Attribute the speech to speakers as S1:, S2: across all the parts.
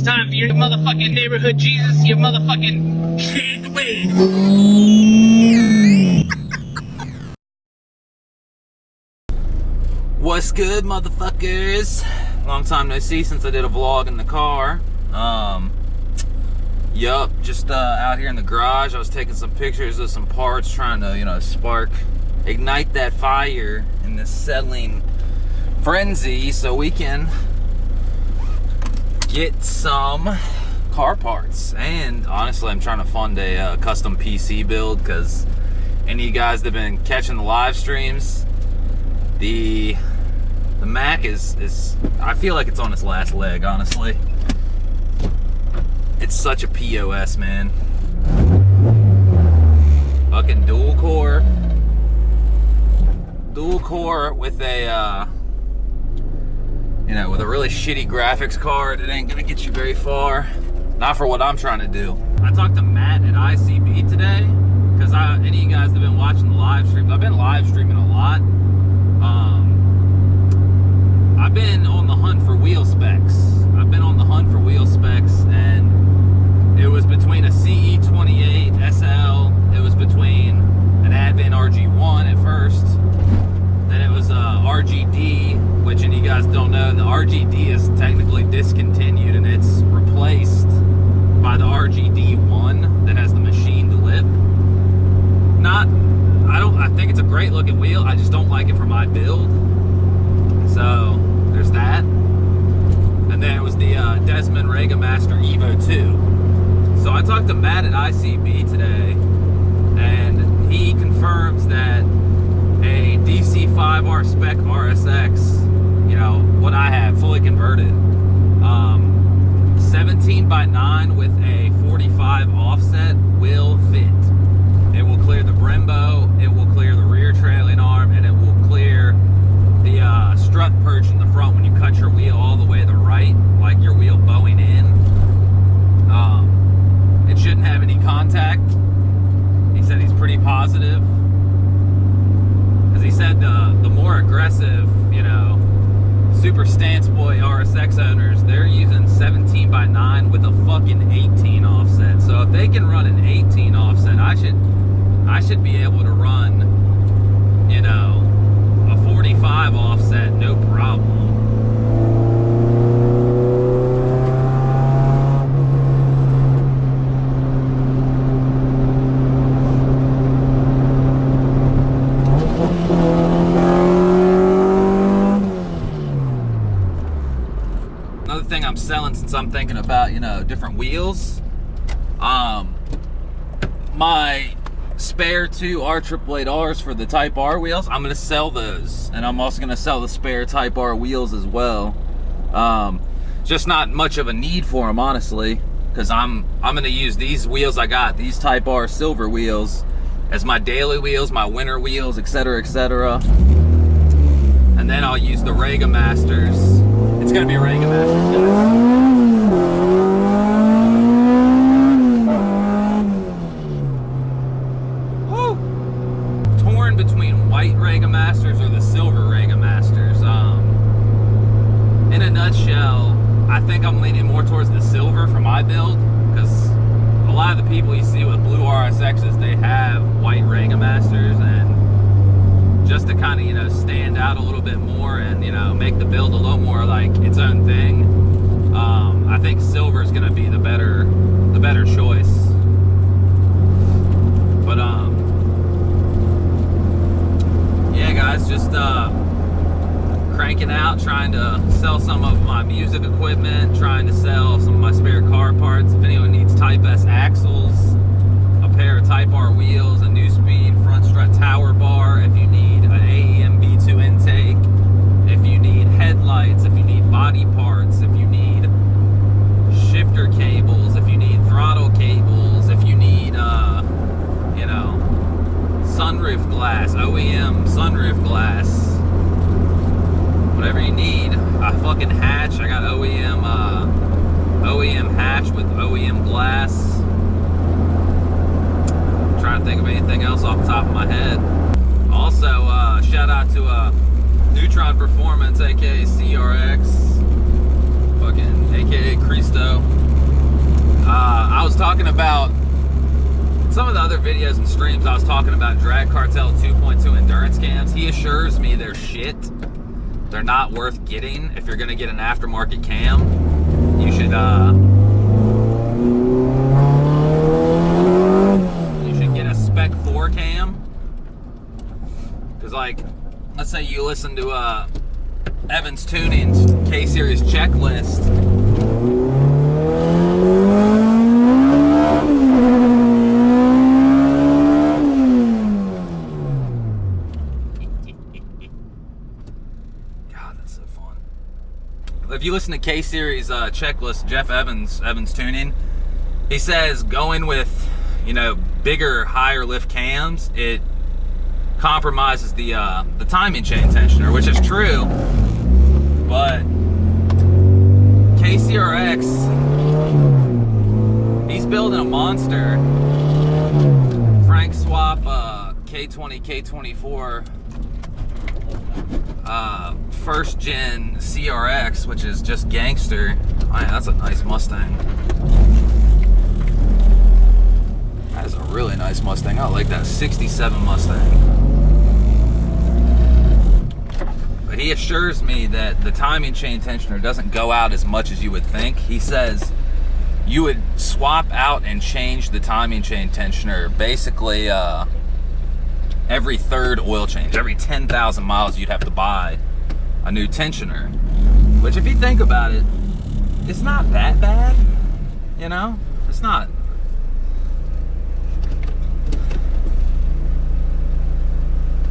S1: time for your motherfucking neighborhood Jesus, your motherfucking shade the way.
S2: What's good, motherfuckers? Long time no see since I did a vlog in the car. Yup, just out here in the garage. I was taking some pictures of some parts, trying to, ignite that fire in this settling frenzy so we can get some car parts. And honestly, I'm trying to fund a custom PC build, because any of you guys that have been catching the live streams, the Mac is I feel like it's on its last leg, honestly. It's such a POS, man. Fucking dual core with a with a really shitty graphics card. It ain't gonna get you very far. Not for what I'm trying to do. I talked to Matt at ICB today, because any of you guys that have been watching the live streams, I've been live streaming a lot. I've been on the hunt for wheel specs. And it was between a CE28 SL, it was between an Advent RG1 at first, then it was a RGD, which, and you guys don't know, the RGD is technically discontinued and it's replaced by the RGD1 that has the machined lip. I think it's a great looking wheel, I just don't like it for my build. So there's that. And then it was the Desmond Regamaster Evo 2. So I talked to Matt at ICB today, and he confirms that a DC5R spec RSX, what I have fully converted, 17x9 with a 45 offset will fit. It will clear the Brembo, it will clear the rear trailing arm, and it will clear the strut perch in the front when you cut your wheel all the way to the right, like your wheel bowing in. It shouldn't have any contact. He said he's pretty positive, because he said the more aggressive, super stance boy RSX owners, they're using 17x9 with a fucking 18 offset. So if they can run an 18 offset, I should be able to run, a 45 offset, no problem. Another thing I'm selling, since I'm thinking about, different wheels, my spare 2 R888Rs for the Type R wheels, I'm going to sell those. And I'm also going to sell the spare Type R wheels as well. Just not much of a need for them, honestly, because I'm going to use these wheels I got, these Type R silver wheels, as my daily wheels, my winter wheels, etc., etc. And then I'll use the Regamasters. It's going to be Regamasters, guys. Between white Regamasters or the silver Regamasters. In a nutshell, I think I'm leaning more towards the silver for my build, because a lot of the people you see with blue RSXs, they have white Regamasters, and just to kind of stand out a little bit more and make the build a little more like its own thing, I think silver is going to be the better choice. But yeah, guys, just cranking out, trying to sell some of my music equipment, trying to sell some of my spare car parts. If anyone needs Type S axles, a pair of Type R wheels, a new speed front strut tower bar, if you need an AEM B2 intake, if you need headlights, if you need body parts, if you need shifter cables, if you need throttle cables, if you need sunroof glass, OEM sunroof glass, whatever you need. A fucking hatch, I got OEM hatch with OEM glass. I'm trying to think of anything else off the top of my head. Also, shout out to Neutron Performance, aka CRX, fucking aka Cristo. was talking about some of the other videos and streams. I was talking about Drag Cartel 2.2 endurance cams. He assures me they're shit. They're not worth getting. If you're gonna get an aftermarket cam, you should get a Spec 4 cam. Cause like, let's say you listen to Evans Tuning's K-Series checklist. God, that's so fun. If you listen to K-Series checklist, Jeff Evans Tuning, he says going with, you know, bigger, higher lift cams, it compromises the timing chain tensioner, which is true. But KCRX, he's building a monster. Frank Swap K20, K24 first gen CRX, which is just gangster. Oh, yeah, that's a nice Mustang. That is a really nice Mustang. I like that 67 Mustang. But he assures me that the timing chain tensioner doesn't go out as much as you would think. He says you would swap out and change the timing chain tensioner basically every third oil change. Every 10,000 miles you'd have to buy a new tensioner. Which if you think about it, it's not that bad, you know? It's not.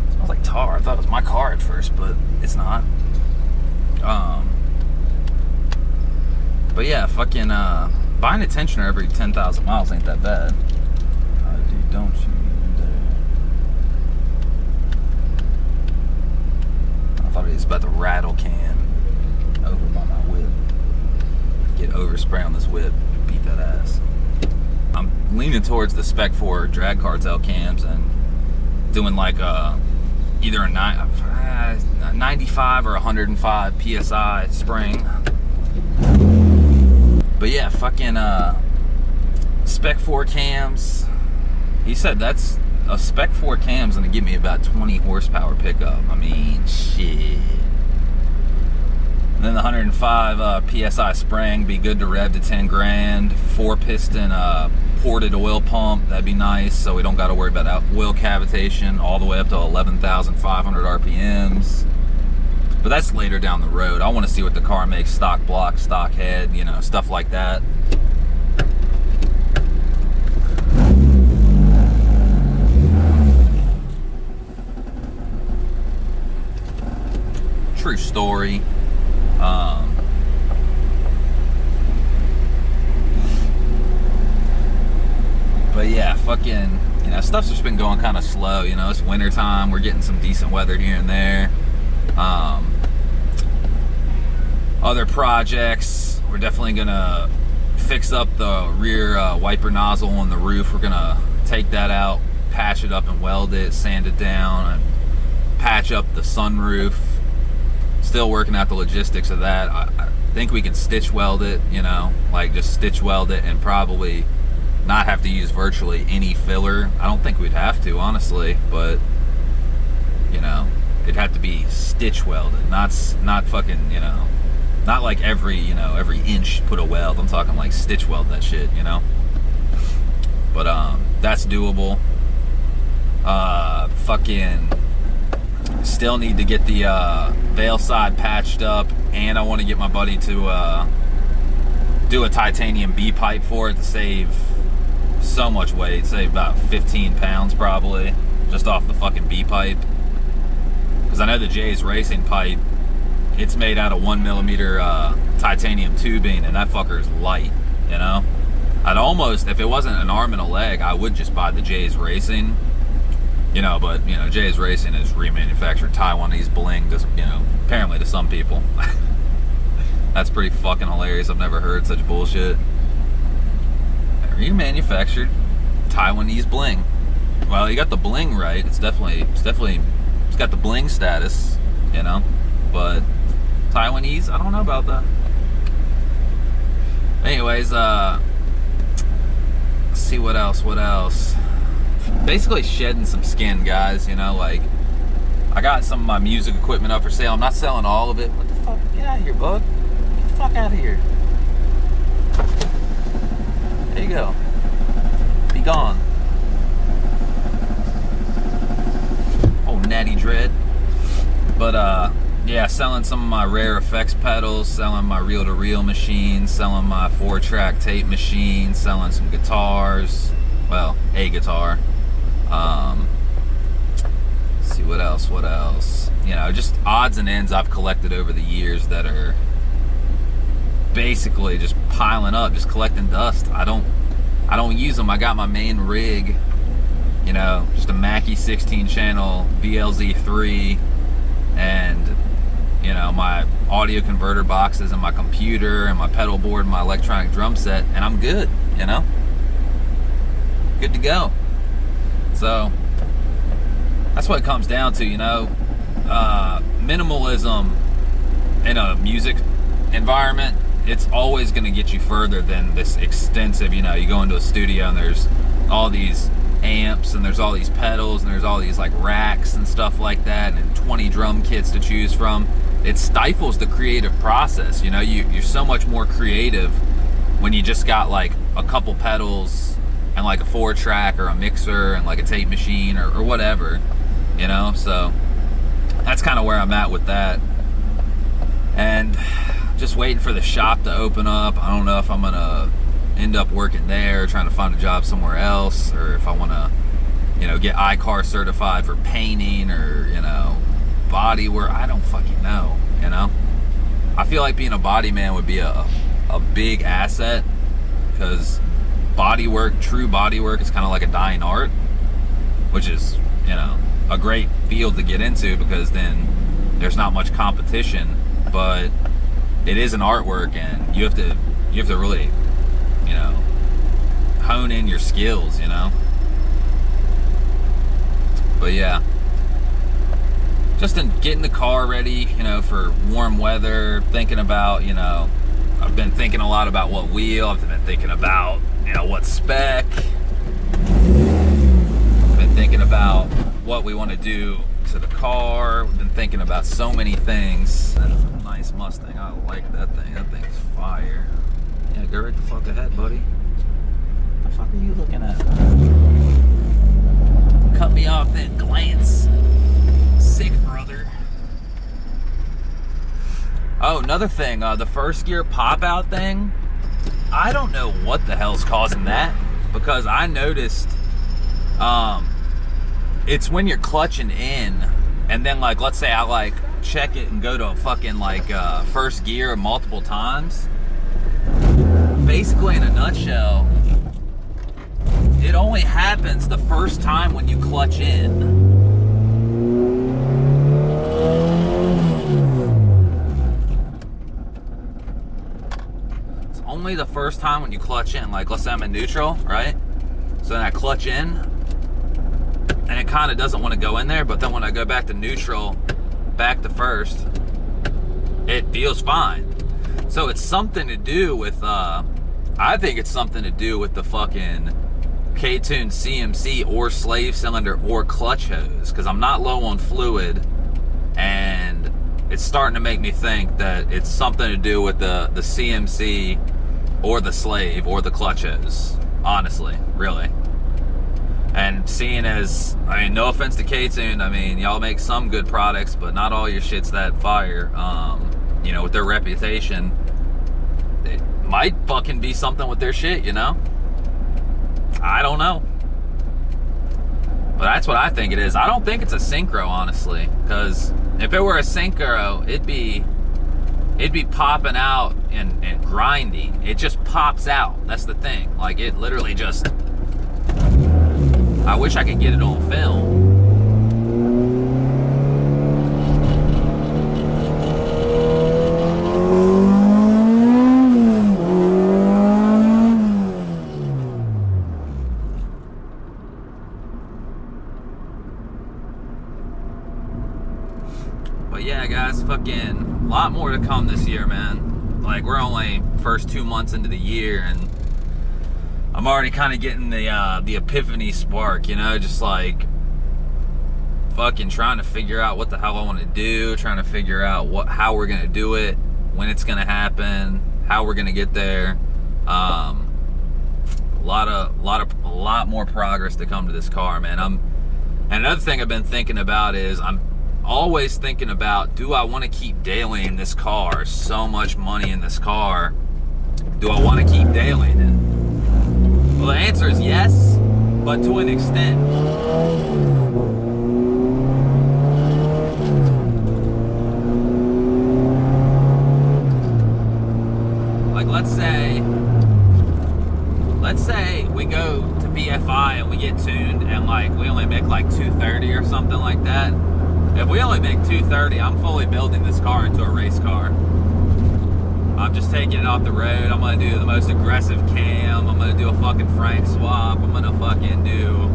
S2: It smells like tar. I thought it was my car at first, but it's not. But yeah, fucking buying a tensioner every 10,000 miles ain't that bad. Dude, don't you even dare. I thought he was about to rattle can over by my whip. Get overspray on this whip, beat that ass. I'm leaning towards the Spec 4 Drag Cartel cams and doing like either a 95 or 105 PSI spring. But yeah, fucking Spec 4 cams. He said that's a Spec 4 cam's gonna give me about 20 horsepower pickup. I mean, shit. And then the 105 PSI spring be good to rev to 10 grand. 4-piston ported oil pump, that'd be nice, so we don't got to worry about oil cavitation all the way up to 11,500 RPMs. But that's later down the road. I want to see what the car makes, stock block, stock head, you know, stuff like that. True story. But yeah, fucking, you know, stuff's just been going kind of slow. You know, it's winter time. We're getting some decent weather here and there. Other projects, we're definitely gonna fix up the rear wiper nozzle on the roof. We're gonna take that out, patch it up and weld it, sand it down, and patch up the sunroof. Still working out the logistics of that. I think we can stitch weld it, you know, like just stitch weld it and probably not have to use virtually any filler. I don't think we'd have to, honestly, but you know, it'd have to be stitch welded, not fucking, you know, not like every inch put a weld. I'm talking like stitch weld that shit, you know. But that's doable. Fucking still need to get the veil side patched up, and I want to get my buddy to do a titanium B pipe for it to save so much weight, save about 15 pounds probably, just off the fucking B pipe. Because I know the Jay's Racing pipe, it's made out of 1mm titanium tubing, and that fucker is light, you know. I'd almost, if it wasn't an arm and a leg, I would just buy the Jay's Racing, you know. But you know, Jay's Racing is remanufactured Taiwanese bling, just, you know, apparently to some people. That's pretty fucking hilarious. I've never heard such bullshit. Remanufactured Taiwanese bling. Well, you got the bling right. It's got the bling status, you know. But Taiwanese, I don't know about that. Anyways, Let's see what else. Basically shedding some skin, guys, you know, like I got some of my music equipment up for sale. I'm not selling all of it. What the fuck? Get out of here, bud. Get the fuck out of here. There you go. Be gone. Oh, Natty Dread. But yeah, selling some of my rare effects pedals, selling my reel-to-reel machine, selling my 4-track tape machine, selling some guitars. Well, a guitar. See what else. You know, just odds and ends I've collected over the years that are basically just piling up, just collecting dust. I don't use them. I got my main rig, you know, just a Mackie 16 channel VLZ3 and, you know, my audio converter boxes and my computer and my pedal board and my electronic drum set, and I'm good, you know? Good to go. So that's what it comes down to, you know. Minimalism in a music environment, it's always going to get you further than this extensive, you know, you go into a studio and there's all these amps and there's all these pedals and there's all these like racks and stuff like that and 20 drum kits to choose from. It stifles the creative process, you know. You're so much more creative when you just got like a couple pedals and like a 4-track or a mixer and like a tape machine or whatever, you know. So that's kind of where I'm at with that, and just waiting for the shop to open up. I don't know if I'm gonna end up working there, trying to find a job somewhere else, or if I want to, you know, get iCar certified for painting or, you know, body work. I don't fucking know, you know. I feel like being a body man would be a big asset, because body work, true body work, is kind of like a dying art, which is, you know, a great field to get into because then there's not much competition, but it is an artwork and you have to really, you know, hone in your skills, you know. But yeah, just getting the car ready, you know, for warm weather, thinking about, you know, I've been thinking a lot about what wheel, I've been thinking about, you know, what spec, I've been thinking about what we want to do to the car. We've been thinking about so many things. That is a nice Mustang. I like that thing. That thing's fire. Yeah, go right the fuck ahead, buddy. What the fuck are you looking at? Cut me off then, glance. Sick, brother. Oh, another thing, the first gear pop-out thing, I don't know what the hell's causing that, because I noticed it's when you're clutching in, and then, like, let's say I, like, check it and go to a fucking, like, first gear multiple times. Basically, in a nutshell, it only happens the first time when you clutch in. It's only the first time when you clutch in. Like, let's say I'm in neutral, right? So then I clutch in, and it kind of doesn't want to go in there, but then when I go back to neutral, back to first, it feels fine. So it's something to do with, I think it's something to do with the fucking K-Tune CMC or slave cylinder or clutch hose, because I'm not low on fluid, and it's starting to make me think that it's something to do with the CMC or the slave or the clutch hose, honestly, really. And seeing as, I mean, no offense to K-Tune, I mean, y'all make some good products, but not all your shit's that fire. You know, with their reputation, it might fucking be something with their shit, you know? I don't know. But that's what I think it is. I don't think it's a synchro, honestly, because if it were a synchro, it'd be popping out and grinding. It just pops out. That's the thing. Like, it literally just... I wish I could get it on film. But yeah, guys, fucking a lot more to come this year, man. Like, we're only first 2 months into the year, and I'm already kind of getting the epiphany spark, you know, just like fucking trying to figure out what the hell I want to do, trying to figure out how we're gonna do it, when it's gonna happen, how we're gonna get there. A lot more progress to come to this car, man. And another thing I've been thinking about is I'm always thinking about, do I want to keep dailying this car? So much money in this car. Do I want to keep dailying it? Well, the answer is yes, but to an extent. Like, let's say we go to BFI and we get tuned and like we only make like 230 or something like that. If we only make 230, I'm fully building this car into a race car. I'm just taking it off the road. I'm gonna do the most aggressive cam. I'm gonna do a fucking Frank swap. I'm gonna fucking do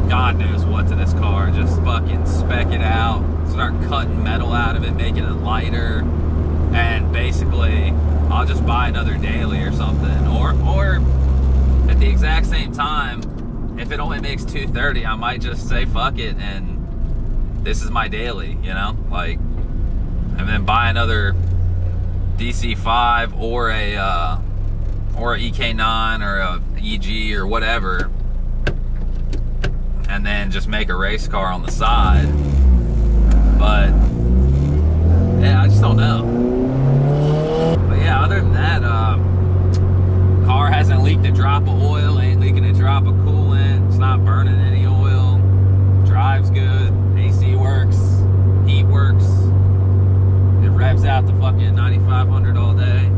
S2: God knows what to this car. Just fucking spec it out, start cutting metal out of it, making it lighter, and basically I'll just buy another daily or something. Or at the exact same time, if it only makes 230, I might just say fuck it and this is my daily, you know? Like, and then buy another DC5 or a EK9 or a EG or whatever, and then just make a race car on the side. But yeah, I just don't know. But yeah, other than that, car hasn't leaked a drop of oil, ain't leaking a drop of coolant, it's not burning any oil, drives good, AC works, heat works, it revs out to fucking 9,500 all day.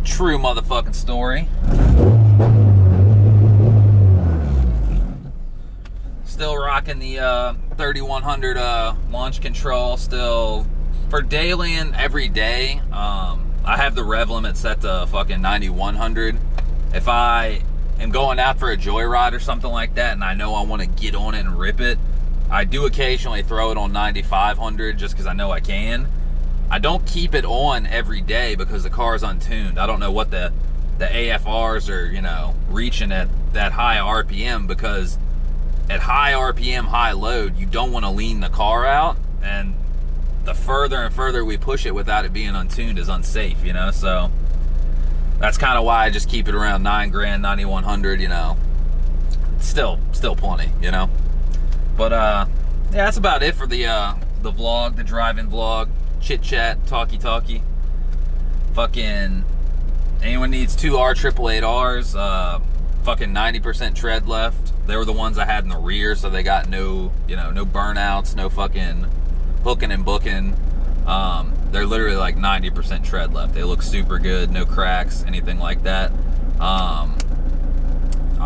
S2: True motherfucking story. Still rocking the 3100 launch control. Still for dailying every day. I have the rev limit set to fucking 9100. If I am going out for a joyride or something like that and I know I want to get on it and rip it, I do occasionally throw it on 9500 just because I know I can. I don't keep it on every day because the car is untuned. I don't know what the AFRs are, you know, reaching at that high RPM, because at high RPM, high load, you don't want to lean the car out, and the further and further we push it without it being untuned is unsafe, you know? So that's kind of why I just keep it around 9 grand, 9100, you know. Still plenty, you know? But yeah, that's about it for the vlog, the drive-in vlog. Chit chat, talkie. Fucking anyone needs two R888Rs, fucking 90% tread left. They were the ones I had in the rear, so they got no, you know, no burnouts, no fucking hooking and booking. They're literally like 90% tread left. They look super good, no cracks, anything like that. I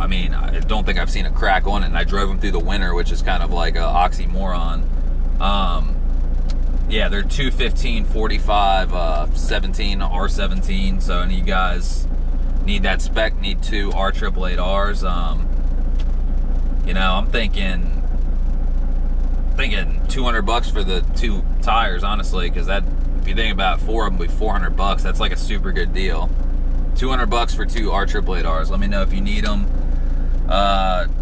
S2: mean, I don't think I've seen a crack on it, and I drove them through the winter, which is kind of like an oxymoron. Yeah, they're 215, 45, 17, R17. So any of you guys need that spec, need two R888Rs. You know, I'm thinking $200 for the two tires, honestly, because that, if you think about it, four of them would be $400. That's like a super good deal. $200 for two R888Rs. Let me know if you need them.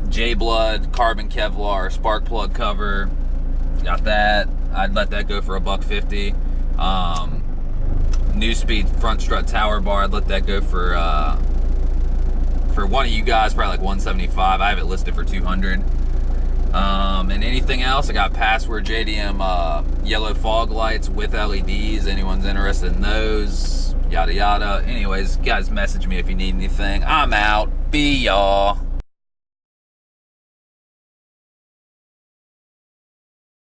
S2: J-Blood, carbon Kevlar, spark plug cover. Got that. I'd let that go for $150. New Speed front strut tower bar, I'd let that go for one of you guys, probably like $175. I have it listed for $200. And anything else, I got Password JDM yellow fog lights with LEDs. Anyone's interested in those? Yada yada. Anyways, guys, message me if you need anything. I'm out. Be y'all.